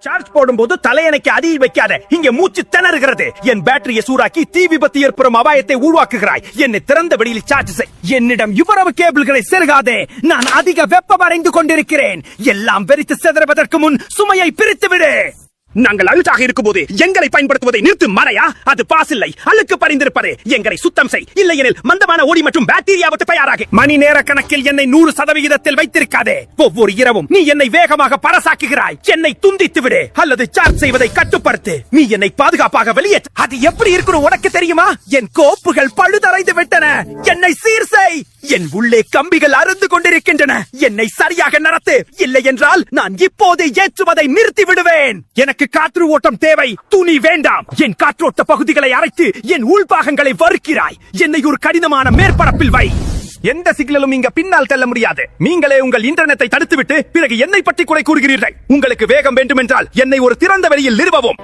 Charge போடும்போது தலையணைக்கு அடியில் வைக்காத, இங்க மூச்சு திணறுகிறது. என் பேட்டரியை சூடாக்கி தீ விபத்து ஏற்படும் அபாயத்தை உருவாக்குகிறாய். என்னை திறந்த வெளியில் சார்ஜ் செய். என்னிடம் இவ்வளவு கேபிள்களை செருகாதே. நான் அதிக வெப்பம் அடைந்து கொண்டிருக்கிறேன். எல்லாம் வெறித்து சிதறுவதற்கு முன் சுமையை பிரித்து விடு. நாங்கள் அழுக்காக இருக்கும்போது எங்களை பயன்படுத்துவதை நிறுத்து மறையா. அது பாஸ் இல்லை, அழுக்கு படிந்திருப்பது. எங்களை சுத்தம் செய், இல்லையெனில் மந்தமான ஓடி மற்றும் பாக்டீரியாவுக்கு தயாராக. மணி நேர கணக்கில் என்னை 100% வைத்திருக்காதே. ஒவ்வொரு இரவும் நீ என்னை வேகமாக பரசாக்குகிறாய். என்னை துண்டித்து விடு அல்லது சார்ஜ் செய்வதை கட்டுப்படுத்து. நீ என்னை பாதுகாப்பாக வெளியேற்று. அது எப்படி இருக்கணும் உனக்கு தெரியுமா? என் கோப்புகள் பழுதடைந்து விட்டன. என்னை சீர் செய். என் உள்ளே கம்பிகள் அருந்து கொண்டிருக்கின்றன. என்னை சரியாக நடத்து, இல்லை என்றால் நான் இப்போது ஏற்றுவதை நிறுத்தி விடுவேன். எனக்கு காற்று ஓட்டம் தேவை, துணி வேண்டாம். என் காற்றோட்ட பகுதிகளை அரைத்து என் உள்பாகங்களை வறுக்கிறாய். என்னை ஒரு கடினமான மேற்பரப்பில் வை. எந்த சிக்னலும் இங்க பின்னால் செல்ல முடியாது. நீங்களே உங்கள் இன்டர்நெட்டை தடுத்துவிட்டு பிறகு என்னை பற்றி குறை கூறுகிறீர்கள். உங்களுக்கு வேகம் வேண்டுமென்றால் என்னை ஒரு திறந்த வெளியில் நிறுவவும்.